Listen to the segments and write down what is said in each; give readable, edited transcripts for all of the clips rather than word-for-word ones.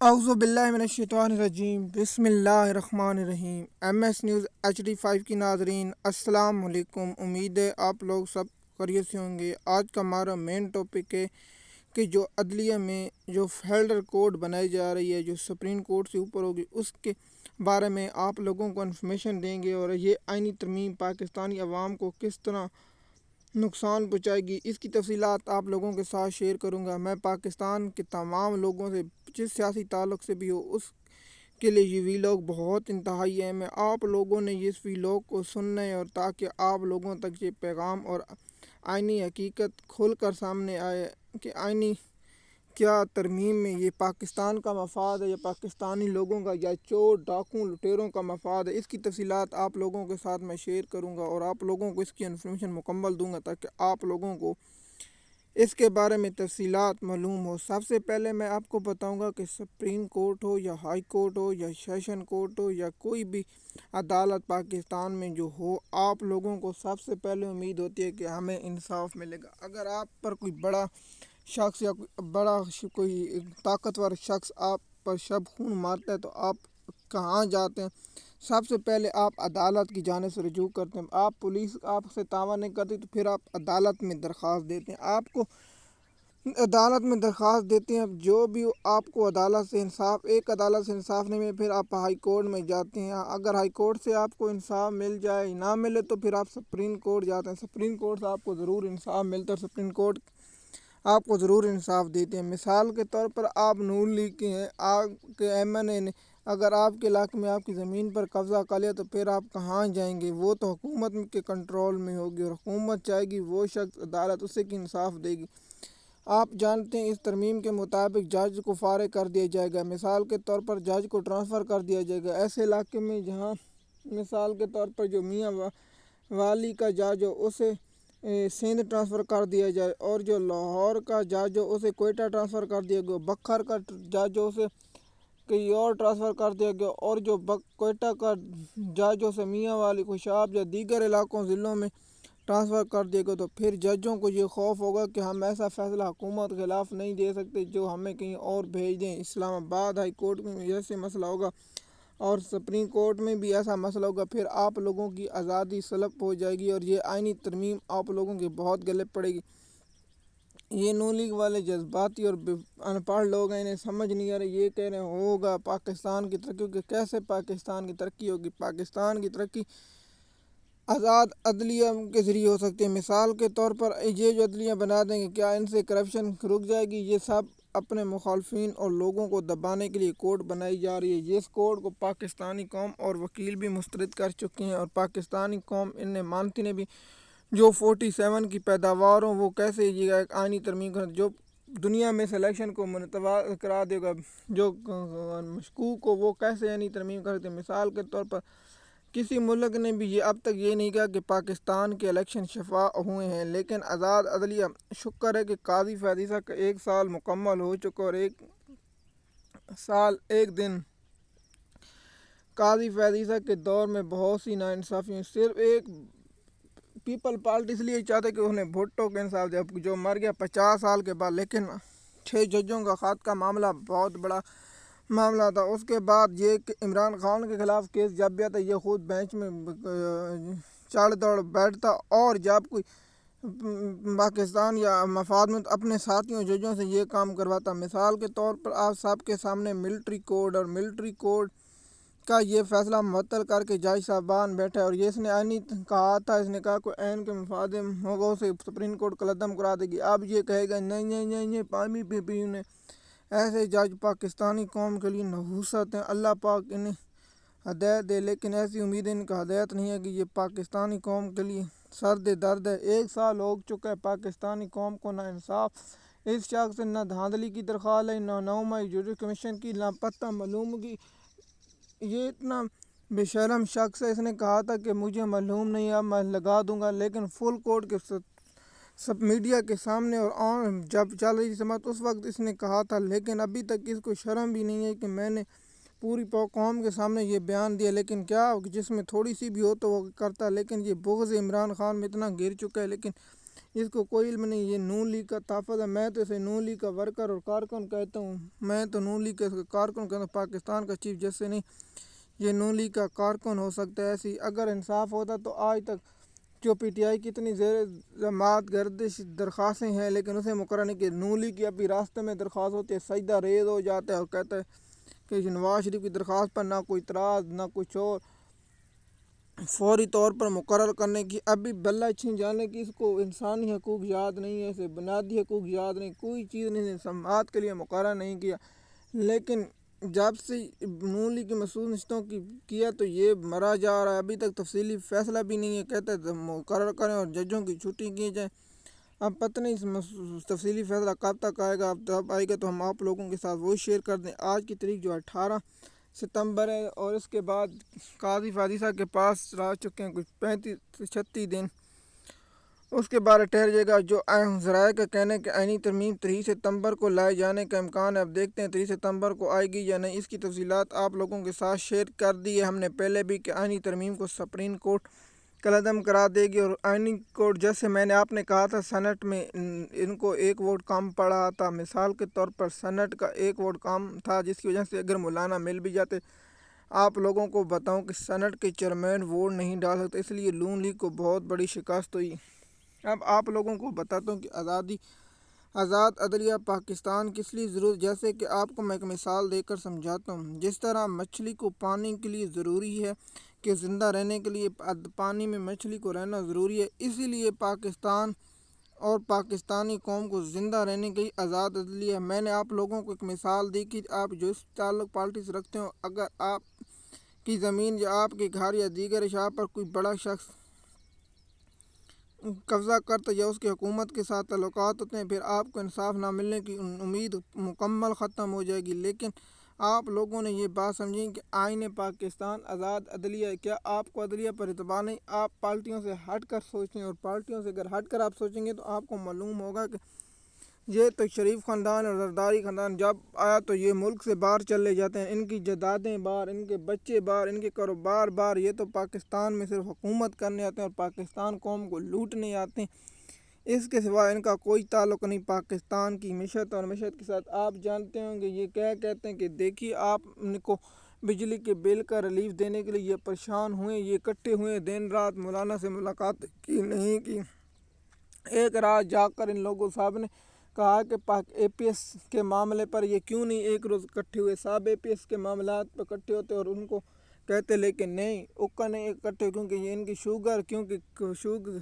اعوذ باللہ من الشیطان الرجیم بسم اللہ الرحمن الرحیم MS نیوز HD5 کی ناظرین السلام علیکم۔ امید ہے آپ لوگ سب خیریت سے ہوں گے۔ آج کا ہمارا مین ٹاپک ہے کہ جو عدلیہ میں جو فیڈرل کورٹ بنائی جا رہی ہے جو سپریم کورٹ سے اوپر ہوگی اس کے بارے میں آپ لوگوں کو انفارمیشن دیں گے، اور یہ آئینی ترمیم پاکستانی عوام کو کس طرح نقصان پہنچائے گی اس کی تفصیلات آپ لوگوں کے ساتھ شیئر کروں گا۔ میں پاکستان کے تمام لوگوں سے جس سیاسی تعلق سے بھی ہو اس کے لیے یہ ویلاگ بہت انتہائی اہم ہے۔ آپ لوگوں نے اس ویلاگ کو سننا ہے، اور تاکہ آپ لوگوں تک یہ پیغام اور آئینی حقیقت کھل کر سامنے آئے کہ آئینی کیا ترمیم میں یہ پاکستان کا مفاد ہے یا پاکستانی لوگوں کا، یا چور ڈاکوں لٹیروں کا مفاد ہے، اس کی تفصیلات آپ لوگوں کے ساتھ میں شیئر کروں گا، اور آپ لوگوں کو اس کی انفارمیشن مکمل دوں گا تاکہ آپ لوگوں کو اس کے بارے میں تفصیلات معلوم ہو۔ سب سے پہلے میں آپ کو بتاؤں گا کہ سپریم کورٹ ہو یا ہائی کورٹ ہو یا سیشن کورٹ ہو یا کوئی بھی عدالت پاکستان میں جو ہو، آپ لوگوں کو سب سے پہلے امید ہوتی ہے کہ ہمیں انصاف ملے گا۔ اگر آپ پر کوئی بڑا شخص یا کوئی طاقتور شخص آپ پر شب خون مارتا ہے تو آپ کہاں جاتے ہیں؟ سب سے پہلے آپ عدالت کی جانب سے رجوع کرتے ہیں۔ آپ پولیس آپ سے تعاون نہیں کرتی تو پھر آپ عدالت میں درخواست دیتے ہیں۔ آپ کو عدالت میں درخواست دیتے ہیں، جو بھی آپ کو عدالت سے انصاف ایک عدالت سے انصاف نہیں ملے پھر آپ ہائی کورٹ میں جاتے ہیں۔ اگر ہائی کورٹ سے آپ کو انصاف مل جائے نہ ملے تو پھر آپ سپریم کورٹ جاتے ہیں۔ سپریم کورٹ سے آپ کو ضرور انصاف ملتا ہے، سپریم کورٹ آپ کو ضرور انصاف دیتے ہیں۔ مثال کے طور پر آپ نون لیگ کے ہیں، آپ کے MNA نے اگر آپ کے علاقے میں آپ کی زمین پر قبضہ کر لیا تو پھر آپ کہاں جائیں گے؟ وہ تو حکومت کے کنٹرول میں ہوگی، اور حکومت چاہے گی وہ شخص عدالت اسے کی انصاف دے گی۔ آپ جانتے ہیں اس ترمیم کے مطابق جج کو فارغ کر دیا جائے گا۔ مثال کے طور پر جج کو ٹرانسفر کر دیا جائے گا ایسے علاقے میں جہاں مثال کے طور پر جو میاں والی کا جج ہو اسے سندھ ٹرانسفر کر دیا جائے، اور جو لاہور کا جج ہو اسے کوئٹہ ٹرانسفر کر دیا گیا، بکھر کا جج ہو اسے کہیں اور ٹرانسفر کر دیا گیا، اور جو کوئٹہ کا جج ہو اسے میاں والی خوشاب یا دیگر علاقوں ضلعوں میں ٹرانسفر کر دیا گیا، تو پھر ججوں کو یہ خوف ہوگا کہ ہم ایسا فیصلہ حکومت کے خلاف نہیں دے سکتے جو ہمیں کہیں اور بھیج دیں۔ اسلام آباد ہائی کورٹ میں ایسے مسئلہ ہوگا اور سپریم کورٹ میں بھی ایسا مسئلہ ہوگا، پھر آپ لوگوں کی آزادی سلب ہو جائے گی، اور یہ آئینی ترمیم آپ لوگوں کی بہت غلط پڑے گی۔ یہ نون لیگ والے جذباتی اور ان پڑھ لوگ ہیں، انہیں سمجھ نہیں آ رہا، یہ کہہ رہے ہیں ہوگا پاکستان کی ترقی ہوگی۔ کیسے پاکستان کی ترقی ہوگی؟ پاکستان کی ترقی آزاد عدلیہ کے ذریعے ہو سکتی ہے۔ مثال کے طور پر یہ جو عدلیہ بنا دیں گے، کیا ان سے کرپشن رک جائے گی؟ یہ سب اپنے مخالفین اور لوگوں کو دبانے کے لیے کورٹ بنائی جا رہی ہے، جس کورٹ کو پاکستانی قوم اور وکیل بھی مسترد کر چکے ہیں، اور پاکستانی قوم انہیں مانتی نے بھی۔ جو 47 کی پیداوار ہوں وہ کیسے یہ ایک آئینی ترمیم کر جو دنیا میں سلیکشن کو منتوع کرا دے گا، جو مشکوک ہو وہ کیسے آئینی ترمیم کرتے ہیں؟ مثال کے طور پر کسی ملک نے بھی اب تک یہ نہیں کہا کہ پاکستان کے الیکشن شفاف ہوئے ہیں، لیکن آزاد عدلیہ شکر ہے کہ قاضی فیصلہ کا 1 سال مکمل ہو چکا، اور 1 سال 1 دن قاضی فیصلہ کے دور میں بہت سی ناانصافیاں صرف ایک پیپل پارٹی اس لیے چاہتے کہ انہیں بھٹو کا انصاف دیا جو مر گیا 50 سال کے بعد، لیکن 6 ججوں کا خط کا معاملہ بہت بڑا معاملہ تھا۔ اس کے بعد یہ کہ عمران خان کے خلاف کیس جب بھی آتا یہ خود بینچ میں چڑھ دوڑ بیٹھتا، اور جب کوئی پاکستان یا مفاد میں اپنے ساتھیوں ججوں سے یہ کام کرواتا۔ مثال کے طور پر آپ سب کے سامنے ملٹری کوڈ اور ملٹری کوڈ کا یہ فیصلہ معطل کر کے جج صاحبان بیٹھا ہے، اور یہ اس نے آئینی کہا تھا، اس نے کہا کوئی عین کے مفاد ہوگا اسے سپریم کورٹ قلعدم کرا دے گی۔ اب یہ کہے گا نہیں نہیں نہیں نہیں پانی پی پی نے ایسے جج پاکستانی قوم کے لیے نحوست ہیں، اللہ پاک انہیں ہدایت دے، لیکن ایسی امید ان کا ہدایت نہیں ہے کہ یہ پاکستانی قوم کے لیے سرد درد ہے۔ 1 سال ہو چکا ہے پاکستانی قوم کو نہ انصاف اس شخص سے، نہ دھاندلی کی درخواست ہے، نہ 9 مئی جوڈیشل کمیشن کی لاپتہ معلوم کی۔ یہ اتنا بے شرم شخص ہے، اس نے کہا تھا کہ مجھے معلوم نہیں اب میں لگا دوں گا، لیکن فل کورٹ کے سب میڈیا کے سامنے اور جب چل رہی سماعت اس وقت اس نے کہا تھا، لیکن ابھی تک اس کو شرم بھی نہیں ہے کہ میں نے پوری قوم کے سامنے یہ بیان دیا، لیکن کیا جس میں تھوڑی سی بھی ہو تو وہ کرتا، لیکن یہ بغض عمران خان میں اتنا گر چکا ہے، لیکن اس کو کوئی علم نہیں، یہ نون لیگ کا تحفظ ہے۔ میں تو اسے نون لیگ کا ورکر اور کارکن کہتا ہوں، میں تو نون لیگ کا کارکن کہتا ہوں، پاکستان کا چیف جسٹس نہیں، یہ نون لیگ کا کارکن ہو سکتا ہے۔ ایسی اگر انصاف ہوتا تو آج تک جو پی ٹی آئی کی اتنی زیر جماعت گردش درخواستیں ہیں لیکن اسے مقرر نہیں کہ نون لیگ کی ابھی راستے میں درخواست ہوتی ہے، سجدہ ریز ہو جاتا ہے اور کہتا ہے کہ نواز شریف کی درخواست پر نہ کوئی اعتراض نہ کچھ اور، فوری طور پر مقرر کرنے کی ابھی بلہ چھین جانے کی، اس کو انسانی حقوق یاد نہیں ہے، اسے بنیادی حقوق یاد نہیں، کوئی چیز نہیں، سماعت کے لیے مقرر نہیں کیا۔ لیکن جب سے نون لیگ کی مخصوص نشستوں کی کیا تو یہ مرا جا رہا ہے، ابھی تک تفصیلی فیصلہ بھی نہیں ہے، کہتے ہیں مقرر کریں اور ججوں کی چھٹی کی جائے۔ اب پتہ نہیں تفصیلی فیصلہ کب تک آئے گا، اب تب آئے گا تو ہم آپ لوگوں کے ساتھ وہ شیئر کر دیں۔ آج کی تاریخ جو 18 ستمبر ہے اور اس کے بعد قاضی فادیسہ کے پاس رہ چکے ہیں کچھ 35-36 دن، اس کے بعد ٹھہر جائے گا۔ جو ذرائع کا کہنے کہ آئینی ترمیم 23 ستمبر کو لائے جانے کا امکان ہے، اب دیکھتے ہیں 23 ستمبر کو آئے گی یا نہیں، اس کی تفصیلات آپ لوگوں کے ساتھ شیئر کر دی ہے ہم نے پہلے بھی کہ آئینی ترمیم کو سپریم کورٹ کالعدم کرا دے گی، اور آئینی کورٹ جیسے میں نے آپ نے کہا تھا سینٹ میں ان کو ایک ووٹ کم پڑا تھا، مثال کے طور پر سینٹ کا ایک ووٹ کم تھا جس کی وجہ سے اگر مولانا مل بھی جاتے، آپ لوگوں کو بتاؤں کہ سینٹ کے چیئرمین ووٹ نہیں ڈال سکتے، اس لیے نون لیگ کو بہت بڑی شکست ہوئی۔ اب آپ لوگوں کو بتاتا ہوں کہ آزاد عدلیہ پاکستان کس لیے ضرورت، جیسے کہ آپ کو میں ایک مثال دے کر سمجھاتا ہوں۔ جس طرح مچھلی کو پانی کے لیے ضروری ہے کہ زندہ رہنے کے لیے پانی میں مچھلی کو رہنا ضروری ہے، اسی لیے پاکستان اور پاکستانی قوم کو زندہ رہنے کے لیے آزاد عدلیہ ہے۔ میں نے آپ لوگوں کو ایک مثال دی کہ آپ جو اس تعلق پارٹی سے رکھتے ہو، اگر آپ کی زمین یا آپ کے گھر یا دیگر اشیاء پر کوئی بڑا شخص قبضہ کرتا یا اس کے حکومت کے ساتھ تعلقات ہوتے ہیں، پھر آپ کو انصاف نہ ملنے کی امید مکمل ختم ہو جائے گی۔ لیکن آپ لوگوں نے یہ بات سمجھی کہ آئین پاکستان آزاد عدلیہ ہے، کیا آپ کو عدلیہ پر اعتبار نہیں؟ آپ پارٹیوں سے ہٹ کر سوچیں، اور پارٹیوں سے اگر ہٹ کر آپ سوچیں گے تو آپ کو معلوم ہوگا کہ یہ تو شریف خاندان اور زرداری خاندان جب آیا تو یہ ملک سے باہر چلے جاتے ہیں، ان کی جائیدادیں باہر، ان کے بچے باہر، ان کے کاروبار باہر، یہ تو پاکستان میں صرف حکومت کرنے آتے ہیں اور پاکستان قوم کو لوٹنے آتے ہیں، اس کے سوا ان کا کوئی تعلق نہیں پاکستان کی معیشت اور معیشت کے ساتھ۔ آپ جانتے ہوں گے یہ کیا کہتے ہیں کہ دیکھیے آپ ان کو بجلی کے بل کا ریلیف دینے کے لیے یہ پریشان ہوئے، یہ اکٹھے ہوئے، دن رات مولانا سے ملاقات کی نہیں کی، ایک رات جا کر ان لوگوں صاحب نے کہا کہ اے پی ایس کے معاملے پر یہ کیوں نہیں ایک روز اکٹھے ہوئے، صاحب اے پی ایس کے معاملات پر اکٹھے ہوتے اور ان کو کہتے، لیکن نہیں اکا نہیں اکٹھے، کیونکہ یہ ان کی شوگر، کیونکہ شوگر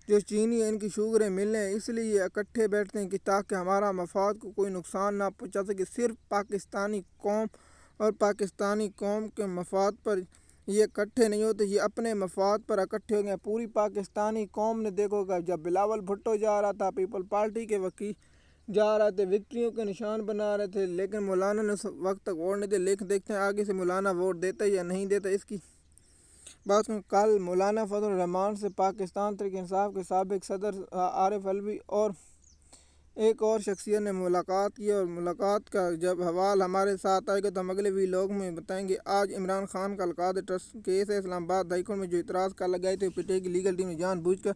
جو چینی ہے ان کی شوگریں ملیں، اس لیے یہ اکٹھے بیٹھتے ہیں کہ تاکہ ہمارا مفاد کو کوئی نقصان نہ پہنچا سکے، صرف پاکستانی قوم اور پاکستانی قوم کے مفاد پر یہ اکٹھے نہیں ہوتے، یہ اپنے مفاد پر اکٹھے ہو گئے۔ پوری پاکستانی قوم نے دیکھو گا جب بلاول بھٹو جا رہا تھا، پیپل پارٹی کے وکیل جا رہے تھے، وکٹریوں کے نشان بنا رہے تھے، لیکن مولانا نے اس وقت تک ووٹ نہیں دے، لیکن دیکھتے ہیں آگے سے مولانا ووٹ دیتا یا نہیں دیتا۔ اس کی بات کروں، کل مولانا فضل الرحمان سے پاکستان تحریک انصاف کے سابق صدر عارف علوی اور ایک اور شخصیت نے ملاقات کی، اور ملاقات کا جب حوال ہمارے ساتھ آئے گا تو ہم اگلے ویلاگ میں بتائیں گے۔ آج عمران خان کا القاعدہ ٹرسٹ کیس ہے، اسلام آباد ہائی کورٹ میں جو اعتراض کر لگائے تھے، پی ٹی آئی کی لیگل ٹیم نے جان بوجھ کر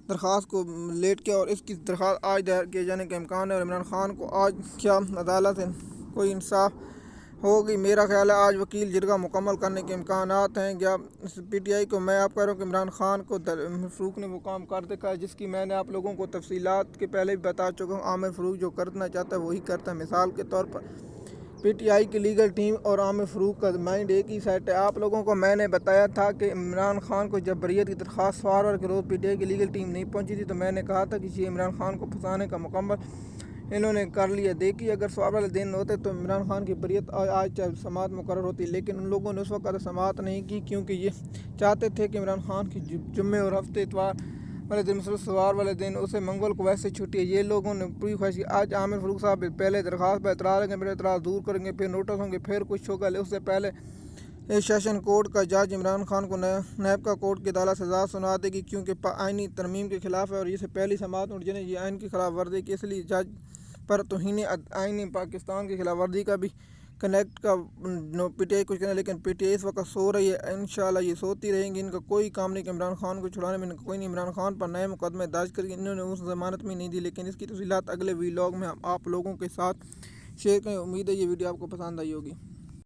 درخواست کو لیٹ کیا اور اس کی درخواست آج دائر کیے جانے کا امکان ہے، اور عمران خان کو آج کیا عدالت سے کوئی انصاف ہوگی؟ میرا خیال ہے آج وکیل جرگہ مکمل کرنے کے امکانات ہیں۔ یا پی ٹی آئی کو میں آپ کہہ رہا ہوں کہ عمران خان کو فروخ نے وہ کام کر دکھا ہے جس کی میں نے آپ لوگوں کو تفصیلات کے پہلے بھی بتا چکا ہوں۔ عامر فروخ جو کرنا چاہتا ہے وہی کرتا ہے، مثال کے طور پر پی ٹی آئی کی لیگل ٹیم اور عامر فروخ کا مائنڈ ایک ہی سیٹ ہے۔ آپ لوگوں کو میں نے بتایا تھا کہ عمران خان کو جب بریت کی درخواست سوار کے روز پی ٹی آئی کی لیگل ٹیم نہیں پہنچی تھی تو میں نے کہا تھا کہ یہ عمران خان کو پھنسانے کا مکمل انہوں نے کر لیا۔ دیکھیے اگر سوار والے دن ہوتے تو عمران خان کی بریت آج سماعت مقرر ہوتی، لیکن ان لوگوں نے اس وقت سماعت نہیں کی کیونکہ یہ چاہتے تھے کہ عمران خان کی جمعے اور ہفتے اتوار والے دن مثلا سوار والے دن اسے منگل کو ویسے چھٹی ہے، یہ لوگوں نے پوری خواہش کی۔ آج عامر فروخ صاحب پہلے درخواست پر اعتراض کریں گے، پھر اعتراض دور کریں گے، پھر نوٹس ہوں گے، پھر کچھ ہوگا۔ اس سے پہلے سیشن کورٹ کا جج عمران خان کو نیب کا کورٹ کی عدالت سزا سنا دے گی کیونکہ آئینی ترمیم کے خلاف ہے اور اسے پہلی سماعت اٹھ جانے، یہ آئین کی خلاف ورزی کی، اس لیے جج پر توہین آئین پاکستان کی خلاف ورزی کا بھی کنیکٹ کا پی ٹی آئی کچھ کہنا، لیکن پی ٹی آئی اس وقت سو رہی ہے، انشاءاللہ یہ سوتی رہیں گی، ان کا کوئی کام نہیں کہ عمران خان کو چھڑانے میں، ان کا کوئی نہیں۔ عمران خان پر نئے مقدمے درج کر کے انہوں نے اس ضمانت میں نہیں دی، لیکن اس کی تفصیلات اگلے ویلاگ میں ہم آپ لوگوں کے ساتھ شیئر کریں۔ امید ہے یہ ویڈیو آپ کو پسند آئی ہوگی۔